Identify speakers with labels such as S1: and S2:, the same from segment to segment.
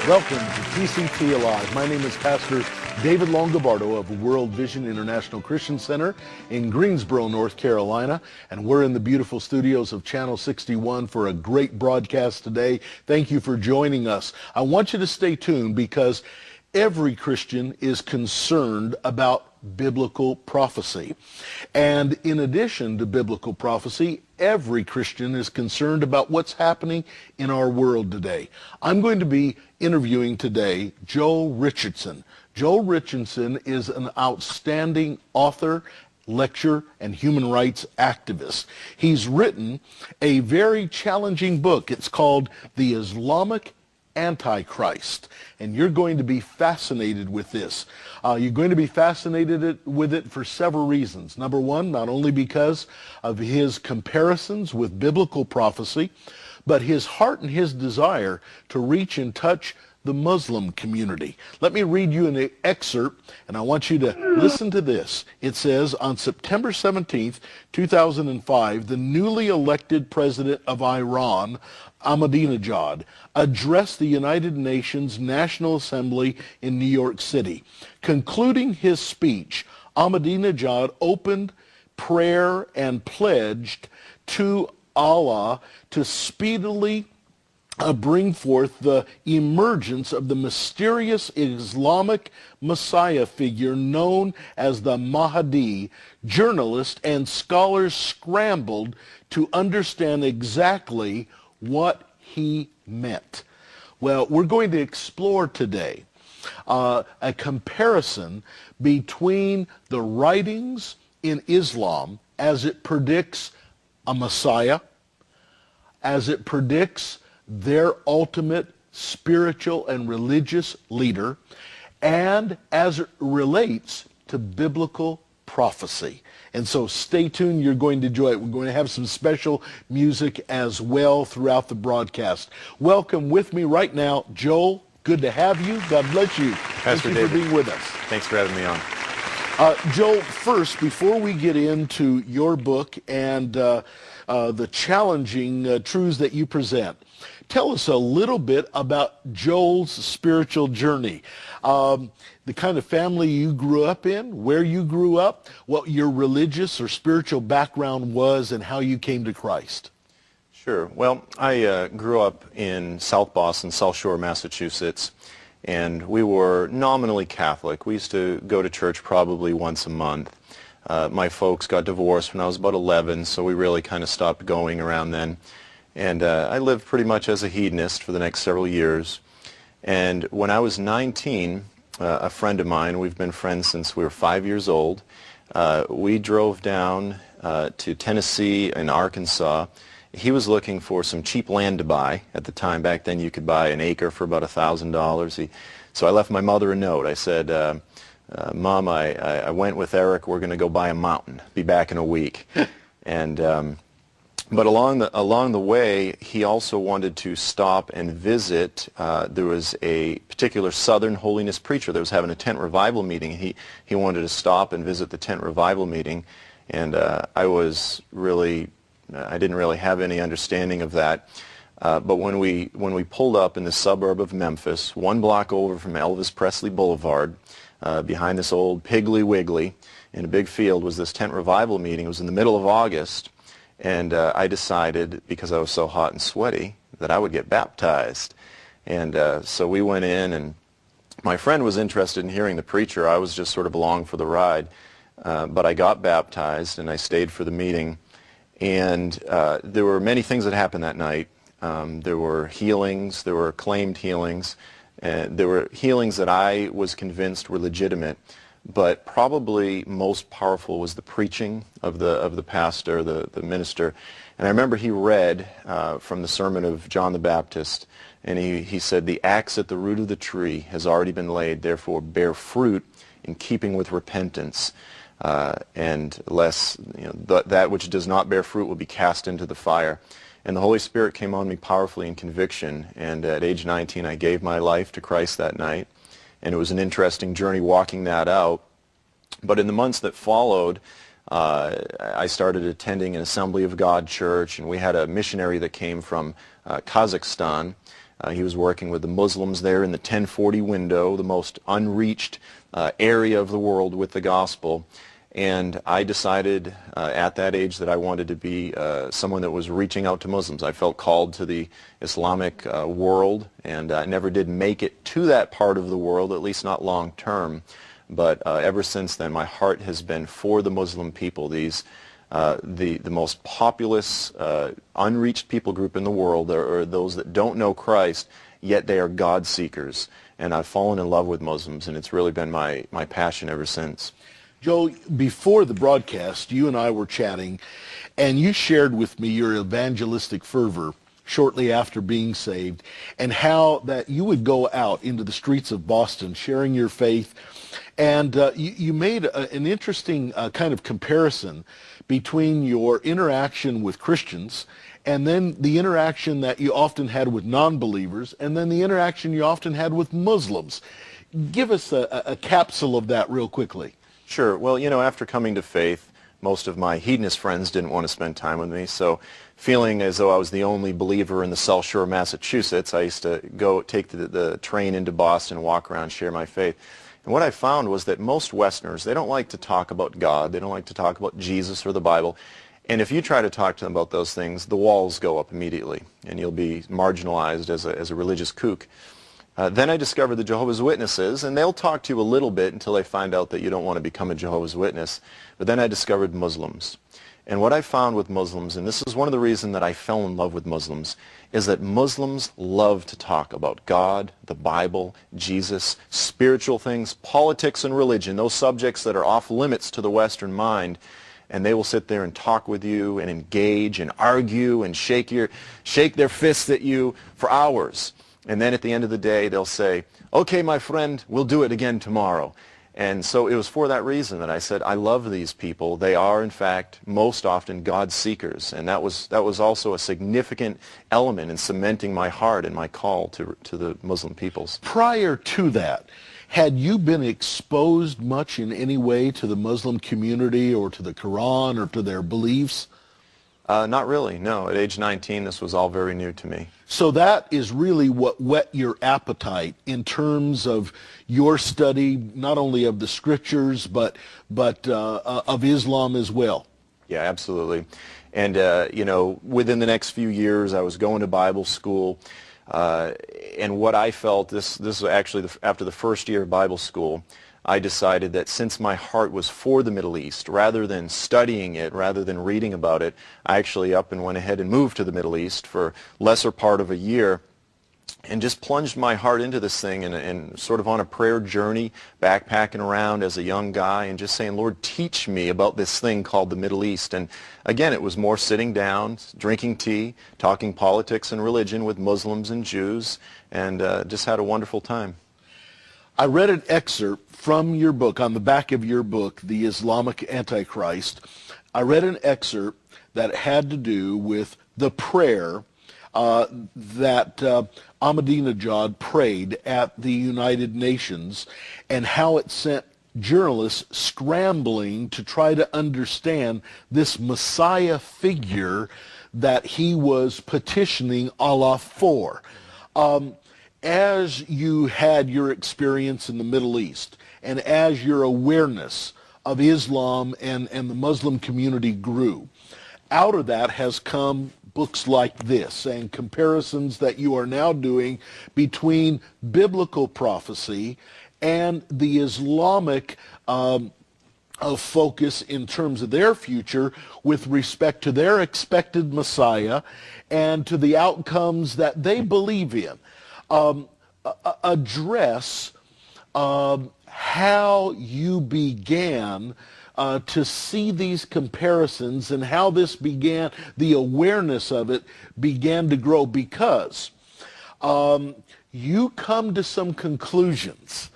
S1: Welcome to TCT Alive. My name is Pastor David Longobardo of World Vision International Christian Center in Greensboro, North Carolina, and we're in the beautiful studios of Channel 61 for a great broadcast today. Thank you for joining us. I want you to stay tuned because every Christian is concerned about biblical prophecy. And in addition to biblical prophecy, every Christian is concerned about what's happening in our world today. I'm going to be interviewing today Joel Richardson. Joel Richardson is an outstanding author, lecturer, and human rights activist. He's written a very challenging book. It's called The Islamic AntiChrist, and you're going to be fascinated with this. You're going to be fascinated with it for several reasons. Number one, not only because of his comparisons with biblical prophecy, but his heart and his desire to reach and touch the Muslim community. Let me read you an excerpt, and I want you to listen to this. It says, on September 17th, 2005, the newly elected president of Iran, Ahmadinejad, addressed the United Nations National Assembly in New York City. Concluding his speech, Ahmadinejad opened prayer and pledged to Allah to speedily bring forth the emergence of the mysterious Islamic Messiah figure known as the Mahdi. Journalists and scholars scrambled to understand exactly what he meant. Well, we're going to explore today a comparison between the writings in Islam as it predicts a Messiah, as it predicts their ultimate spiritual and religious leader, and as it relates to biblical prophecy. And so stay tuned, you're going to enjoy it. We're going to have some special music as well throughout the broadcast. Welcome with me right now, Joel. Good to have you. God bless you.
S2: Pastor
S1: Thank you for being with us.
S2: Thanks for having me on.
S1: Joel, first, before we get into your book and the challenging truths that you present, tell us a little bit about Joel's spiritual journey. The kind of family you grew up in, where you grew up, what your religious or spiritual background was, and how you came to Christ.
S2: Sure. Well, I grew up in South Boston, South Shore, Massachusetts, and we were nominally Catholic. We used to go to church probably once a month. My folks got divorced when I was about 11, so we really kind of stopped going around then. And I lived pretty much as a hedonist for the next several years. And when I was 19, a friend of mine, we've been friends since we were 5 years old, we drove down to Tennessee and Arkansas. He was looking for some cheap land to buy. At the time, back then, you could buy an acre for about $1,000. So I left my mother a note. I said, Mom, I went with Eric. We're going to go buy a mountain. Be back in a week. And but along the way, he also wanted to stop and visit. There was a particular Southern holiness preacher that was having a tent revival meeting. He wanted to stop and visit the tent revival meeting, and I didn't really have any understanding of that. But when we pulled up in the suburb of Memphis, 1 block over from Elvis Presley Boulevard, behind this old Piggly Wiggly in a big field was this tent revival meeting. It was in the middle of August. And I decided, because I was so hot and sweaty, that I would get baptized. And so we went in, and my friend was interested in hearing the preacher. I was just sort of along for the ride. But I got baptized, and I stayed for the meeting. And there were many things that happened that night. There were healings. There were claimed healings. There were healings that I was convinced were legitimate. But probably most powerful was the preaching of the pastor, the minister. And I remember he read from the sermon of John the Baptist, and he said, "The axe at the root of the tree has already been laid, therefore bear fruit in keeping with repentance. And lest that which does not bear fruit will be cast into the fire." And the Holy Spirit came on me powerfully in conviction, and at age 19 I gave my life to Christ that night. And it was an interesting journey walking that out. But in the months that followed, I started attending an Assembly of God church, and we had a missionary that came from Kazakhstan He was working with the Muslims there in the 1040 window, the most unreached area of the world with the gospel. And I decided at that age that I wanted to be someone that was reaching out to Muslims. I felt called to the Islamic world, and I never did make it to that part of the world, at least not long term. But ever since then, my heart has been for the Muslim people, the most populous, unreached people group in the world, are those that don't know Christ, yet they are God seekers. And I've fallen in love with Muslims, and it's really been my passion ever since.
S1: Joe, before the broadcast, you and I were chatting, and you shared with me your evangelistic fervor shortly after being saved, and how that you would go out into the streets of Boston sharing your faith. And you made an interesting kind of comparison between your interaction with Christians and then the interaction that you often had with non-believers, and then the interaction you often had with Muslims. Give us a capsule of that real quickly.
S2: Sure. Well, after coming to faith, most of my hedonist friends didn't want to spend time with me, so feeling as though I was the only believer in the South Shore of Massachusetts, I used to go take the train into Boston, walk around, share my faith. And what I found was that most Westerners, they don't like to talk about God, they don't like to talk about Jesus or the Bible, and if you try to talk to them about those things, the walls go up immediately, and you'll be marginalized as a religious kook. Then I discovered the Jehovah's Witnesses, and they'll talk to you a little bit until they find out that you don't want to become a Jehovah's Witness. But then I discovered Muslims. And what I found with Muslims, and this is one of the reasons that I fell in love with Muslims, is that Muslims love to talk about God, the Bible, Jesus, spiritual things, politics and religion, those subjects that are off limits to the Western mind. And they will sit there and talk with you and engage and argue and shake their fists at you for hours. And then at the end of the day, they'll say, okay, my friend, we'll do it again tomorrow. And so it was for that reason that I said, I love these people. They are, in fact, most often God seekers. And that was also a significant element in cementing my heart and my call to the Muslim peoples.
S1: Prior to that, had you been exposed much in any way to the Muslim community or to the Quran or to their beliefs?
S2: Not really, no. At age 19, this was all very new to me.
S1: So that is really what whet your appetite in terms of your study, not only of the scriptures, but of Islam as well.
S2: Yeah, absolutely. And, within the next few years, I was going to Bible school. And what I felt, this was actually after the first year of Bible school, I decided that since my heart was for the Middle East, rather than studying it, rather than reading about it, I actually up and went ahead and moved to the Middle East for lesser part of a year and just plunged my heart into this thing and sort of on a prayer journey, backpacking around as a young guy and just saying, Lord, teach me about this thing called the Middle East. And again, it was more sitting down, drinking tea, talking politics and religion with Muslims and Jews, and just had a wonderful time.
S1: I read an excerpt from your book, on the back of your book, The Islamic AntiChrist. I read an excerpt that had to do with the prayer that Ahmadinejad prayed at the United Nations and how it sent journalists scrambling to try to understand this Messiah figure that he was petitioning Allah for. As you had your experience in the Middle East, and as your awareness of Islam and the Muslim community grew, out of that has come books like this and comparisons that you are now doing between biblical prophecy and the Islamic focus in terms of their future with respect to their expected Messiah and to the outcomes that they believe in. Address how you began to see these comparisons and how this began, the awareness of it began to grow, because you come to some conclusions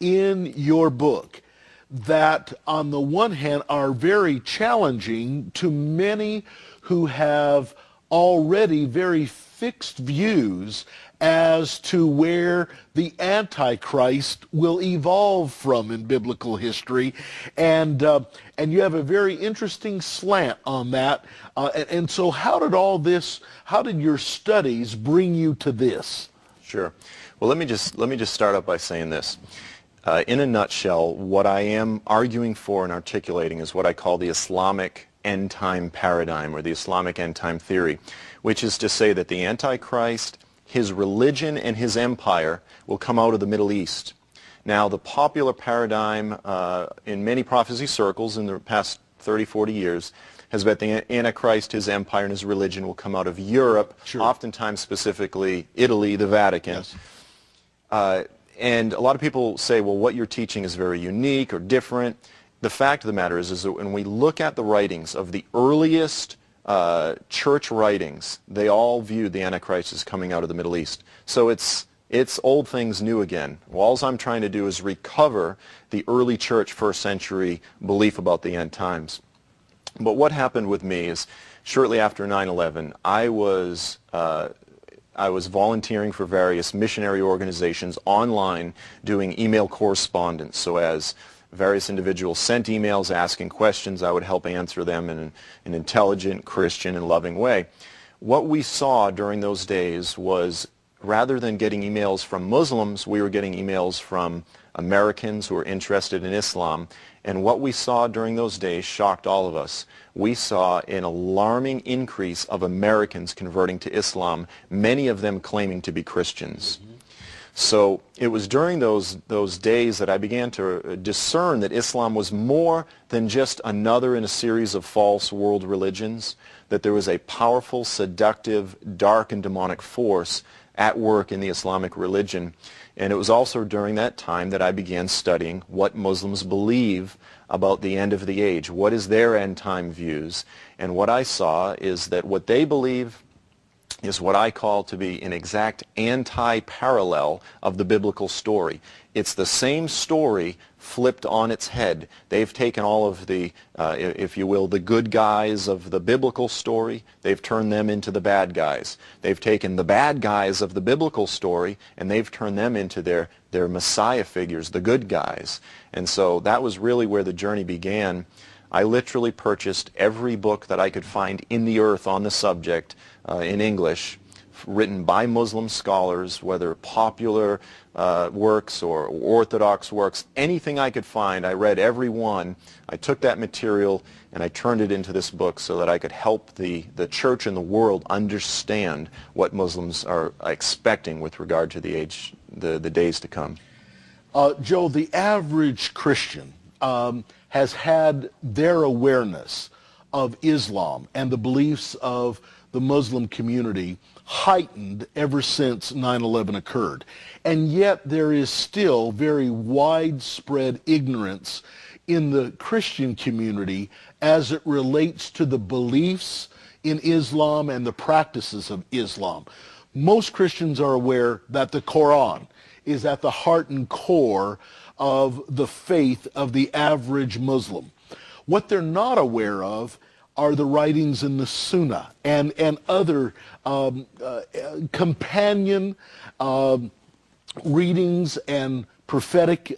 S1: in your book that on the one hand are very challenging to many who have already very fixed views as to where the Antichrist will evolve from in biblical history, and you have a very interesting slant on that. And so how did your studies bring you to this?
S2: Sure. Well, let me just start out by saying this. In a nutshell, what I am arguing for and articulating is what I call the Islamic end-time paradigm, or the Islamic end-time theory, which is to say that the Antichrist, his religion, and his empire will come out of the Middle East. Now, the popular paradigm in many prophecy circles in the past 30, 40 years has been the Antichrist, his empire, and his religion will come out of Europe,
S1: Sure.
S2: oftentimes specifically Italy, the Vatican.
S1: Yes.
S2: And a lot of people say, well, what you're teaching is very unique or different. The fact of the matter is that when we look at the writings of the earliest church writings, they all viewed the Antichrist as coming out of the Middle East. So it's old things new again. All I'm trying to do is recover the early church first century belief about the end times. But what happened with me is shortly after 9/11, I was volunteering for various missionary organizations online doing email correspondence. So as various individuals sent emails asking questions, I would help answer them in an intelligent, Christian, and loving way. What we saw during those days was, rather than getting emails from Muslims, we were getting emails from Americans who were interested in Islam. And what we saw during those days shocked all of us. We saw an alarming increase of Americans converting to Islam, many of them claiming to be Christians. Mm-hmm. So it was during those days that I began to discern that Islam was more than just another in a series of false world religions, that there was a powerful, seductive, dark, and demonic force at work in the Islamic religion. And it was also during that time that I began studying what Muslims believe about the end of the age. What is their end time views? And what I saw is that what they believe is what I call to be an exact anti-parallel of the biblical story. It's the same story flipped on its head. They've taken all of the, if you will, the good guys of the biblical story, they've turned them into the bad guys. They've taken the bad guys of the biblical story and they've turned them into their Messiah figures, the good guys. And so that was really where the journey began. I literally purchased every book that I could find in the earth on the subject in English, written by Muslim scholars, whether popular works or orthodox works, anything I could find. I read every one. I took that material and I turned it into this book so that I could help the church and the world understand what Muslims are expecting with regard to the days to come.
S1: Joe, the average Christian has had their awareness of Islam and the beliefs of the Muslim community heightened ever since 9/11 occurred. And yet there is still very widespread ignorance in the Christian community as it relates to the beliefs in Islam and the practices of Islam. Most Christians are aware that the Quran is at the heart and core of the faith of the average Muslim. What they're not aware of are the writings in the Sunnah and other companion readings and prophetic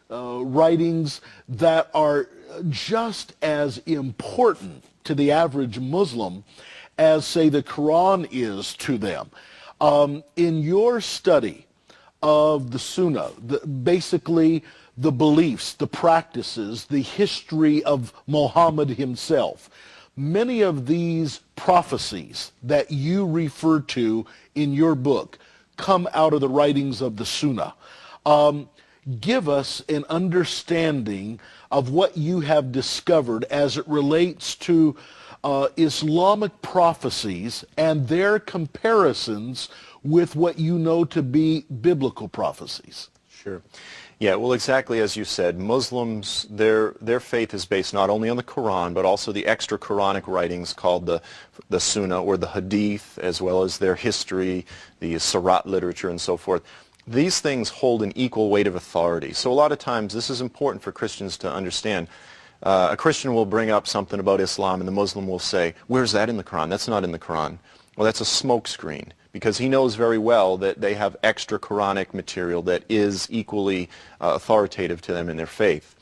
S1: writings that are just as important to the average Muslim as, say, the Quran is to them. In your study of the Sunnah, basically the beliefs, the practices, the history of Muhammad himself, many of these prophecies that you refer to in your book come out of the writings of the Sunnah. Give us an understanding of what you have discovered as it relates to Islamic prophecies and their comparisons with what you know to be biblical prophecies.
S2: Sure. Yeah, well, exactly as you said, Muslims, their faith is based not only on the Quran, but also the extra Quranic writings called the Sunnah or the Hadith, as well as their history, the Sirat literature, and so forth. These things hold an equal weight of authority. So a lot of times, this is important for Christians to understand. A Christian will bring up something about Islam, and the Muslim will say, "Where's that in the Quran? That's not in the Quran." Well, that's a smokescreen, because he knows very well that they have extra Quranic material that is equally authoritative to them in their faith.